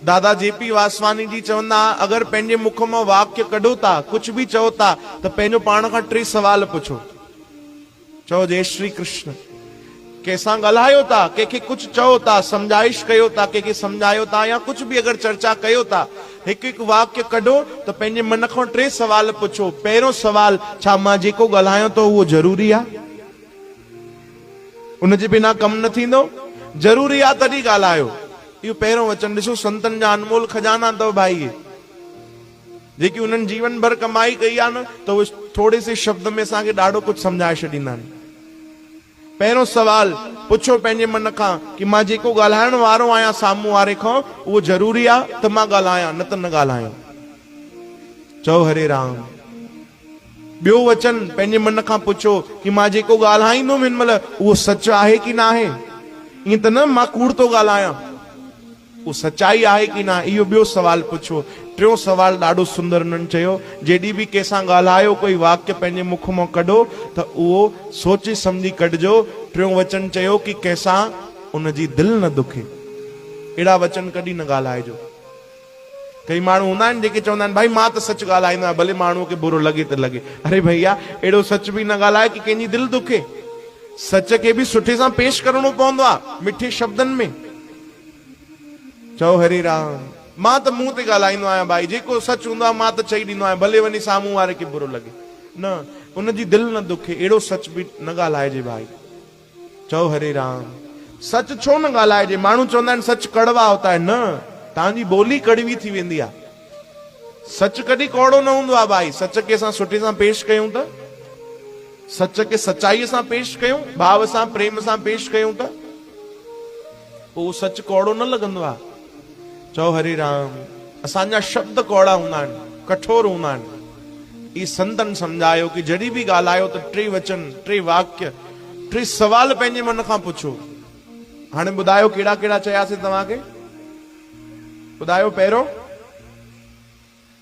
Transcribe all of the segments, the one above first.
दादा जेपी वासवानी जी चवंदा, अगर पंहिंजे मुख में वाक्य कढो था, कुछ भी चओ था, तो पंहिंजो पाण खां 3 सवाल पुछो। चओ जय श्री कृष्ण। कंहिंसां ॻाल्हायो था, कंहिंखे कुछ चओ था, समझाइश कयो था, कंहिंखे समझायो था, या कुछ भी अगर चर्चा कयो था, हिक हिक वाक्य कढो तो पंहिंजे मन खां 3 सवाल पुछो। पहिरों सवाल, छा मां जेको ॻाल्हायां तो उहो ज़रूरी आहे? उन जे बिना कम न थींदो? ज़रूरी आहे तॾहिं ॻाल्हायो। इहो पहिरों वचन ॾिसो, संतन जा अनमोल खजाना अथव भाई, जेकी उन्हनि जीवन भर कमाई कई आहे न, तो उहे थोड़े से शब्द में असांखे ॾाढो कुछ समझाए छॾींदा आहिनि। पहिरों सवाल पुछो पंहिंजे मन खां कि मां जेको ॻाल्हाइण वारो आहियां साम्हूं वारे खां, उहो ज़रूरी आहे त मां ॻाल्हायां, न त न ॻाल्हायां। चओ हरे राम। ॿियो वचन पंहिंजे मन खां पुछो कि मां जेको ॻाल्हाईंदुमि हिन महिल उहो सच आहे कि न आहे। ईअं त न मां कूड़ थो ॻाल्हायां, वो सच्चाई आहे कि ना, इहो ॿियो सवाल पुछो। टियों सवाल ॾाढो सुंदर उन्हनि चयो, जॾहिं बि कंहिंसां ॻाल्हायो, कोई वाक्य पंहिंजे मुख मां कढो त उहो सोचे सम्झी कढिजो। टियों वचन चयो कि कंहिंसां उनजी दिलि न दुखे, अहिड़ा वचन कॾहिं न ॻाल्हाइजो। कई माण्हू हूंदा आहिनि जेके चवंदा आहिनि, भाई मां त सच ॻाल्हाईंदो आहियां, भले माण्हूअ खे बुरो लॻे त लॻे। अरे भैया, अहिड़ो सच बि न ॻाल्हाए कि कंहिंजी दिलि दुखे। सच खे बि सुठे सां पेश करणो पवंदो आहे, मिठे शब्दनि में। चओ हरे राम। मां त मुंह ते ॻाल्हाईंदो आहियां भाई, जेको सच हूंदो आहे मां त चई ॾींदो आहियां, भले वञी साम्हूं वारे खे बुरो लॻे। न, उनजी दिलि न दुखे, अहिड़ो सच बि न ॻाल्हाइजे भाई। चओ हरे राम। सच छो न ॻाल्हाइजे? माण्हू चवंदा आहिनि सच कड़वा होता है। न, तव्हांजी ॿोली कड़वी थी वेंदी आहे। सच कॾहिं कौड़ो न हूंदो आहे भाई। सच खे असां सुठे सां पेश कयूं त, सच खे सच्चाईअ सां पेश कयूं, भाव सां, प्रेम सां पेश कयूं त उहो सच कौड़ो न लॻंदो आहे। चओ हरे राम। असांजा शब्द कौड़ा हूंदा आहिनि, कठोर हूंदा आहिनि। ई संतन समझायो कि जॾहिं बि ॻाल्हायो त 3 वचन, 3 वाक्य, 3 सवाल पंहिंजे मन खां पुछो। हाणे ॿुधायो कहिड़ा कहिड़ा चयासीं तव्हांखे? ॿुधायो। पहिरों,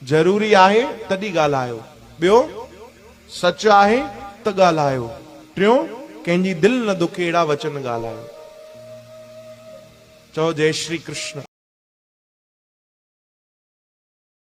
ज़रूरी आहे तॾहिं ॻाल्हायो। ॿियो, सच आहे त ॻाल्हायो। टियों, कंहिंजी दिलि न दुखे, अहिड़ा वचन ॻाल्हायो। चओ जय श्री कृष्ण।